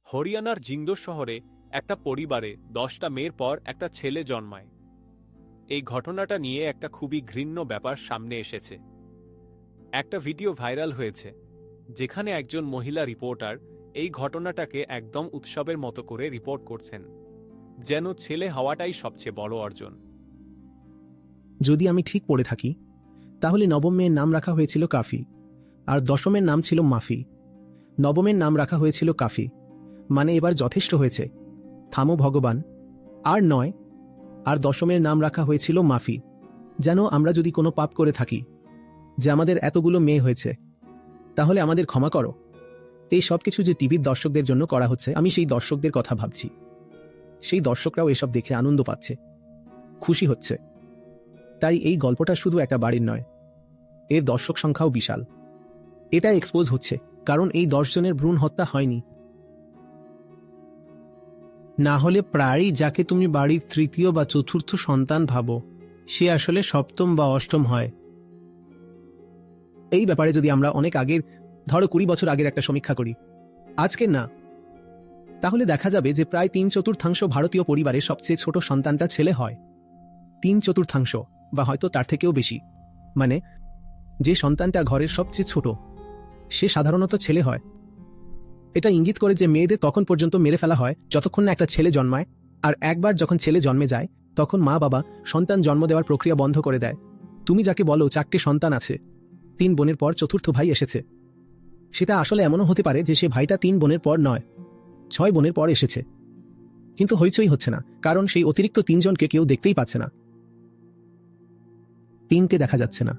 হরিয়ানার জিন্দোর শহরে একটা পরিবারে 10টা মেয়ের পর একটা ছেলে জন্মায়। এই ঘটনাটা নিয়ে একটা খুবই ঘৃণ্য ব্যাপার সামনে এসেছে। একটা ভিডিও ভাইরাল হয়েছে যেখানে একজন মহিলা রিপোর্টার এই ঘটনাটাকে একদম উৎসবের মতো করে রিপোর্ট করছেন, যেন ছেলে হওয়াটাই সবচেয়ে বড় অর্জন। যদি আমি ঠিক পড়ে থাকি তাহলে নবম মেয়ের নাম রাখা হয়েছিল কাফি, আর দশমের নাম ছিল মাফি। নবমের নাম রাখা হয়েছিল কাফি, মানে এবার যথেষ্ট হয়েছে, থামো ভগবান, আর নয়। আর দশমের নাম রাখা হয়েছিল মাফি, যেন আমরা যদি কোনো পাপ করে থাকি, যে আমাদের এতগুলো মেয়ে হয়েছে, তাহলে আমাদের ক্ষমা করো। এই সব কিছু যে টিভির দর্শকদের জন্য করা হচ্ছে, আমি সেই দর্শকদের কথা ভাবছি। সেই দর্শকরাও এসব দেখে আনন্দ পাচ্ছে, খুশি হচ্ছে। তাই এই গল্পটা শুধু একটা বাড়ির নয়, এর দর্শক সংখ্যাও বিশাল। এটা এক্সপোজ হচ্ছে কারণ এই 10 জনের ভ্রূণ হত্যা হয়নি। না হলে প্রায়ই যাকে তুমি বাড়ির তৃতীয় বা চতুর্থ সন্তান ভাবো, সে আসলে সপ্তম বা অষ্টম হয়। এই ব্যাপারে যদি আমরা অনেক আগের, ধরো 20 বছর আগের একটা সমীক্ষা করি, আজকের না, তাহলে দেখা যাবে যে প্রায় 3/4 ভারতীয় পরিবারে সবচেয়ে ছোট সন্তানটা ছেলে হয়। 3/4, বা হয়তো তার থেকেও বেশি। মানে যে সন্তানটা ঘরের সবচেয়ে ছোট, সে সাধারণত ছেলে হয়। এটা ইঙ্গিত করে যে মেয়েদের তখন পর্যন্ত মেরে ফেলা হয় যতক্ষণ না একটা ছেলে জন্মায়, আর একবার যখন ছেলে জন্মে যায় তখন মা বাবা সন্তান জন্ম দেওয়ার প্রক্রিয়া বন্ধ করে দেয়। তুমি যাকে বলো 4টে সন্তান আছে, 3 বোনের পর চতুর্থ ভাই এসেছে, সেটা আসলে এমনও হতে পারে যে সে ভাইটা 3 বোনের পর নয়, 6 বোনের পর এসেছে। কিন্তু হইচই হচ্ছে না, কারণ সেই অতিরিক্ত 3 জনকে কেউ দেখতেই পাচ্ছে না। 3কে দেখা যাচ্ছে না,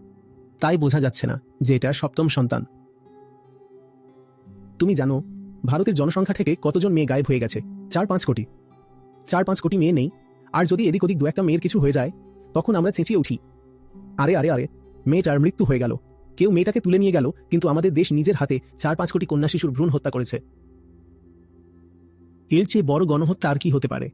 তাই বোঝা যাচ্ছে না যে এটা সপ্তম সন্তান। তুমি জানো ভারতের জনসংখ্যা থেকে কতজন মেয়ে গায়েব হয়ে গেছে? 4-5 কোটি। 4-5 কোটি মেয়ে নেই, আর যদি এদিক ওদিক 2-1টা মেয়ের কিছু হয়ে যায়, তখন আমরা চেঁচিয়ে উঠি, আরে আরে আরে, মেয়েটার মৃত্যু হয়ে গেল, কেউ মেয়েটাকে তুলে নিয়ে গেল। কিন্তু আমাদের দেশ নিজের হাতে 4-5 কোটি কন্যা শিশুর ভ্রূণ হত্যা করেছে। এর চেয়ে বড় গণহত্যা আর কি হতে পারে?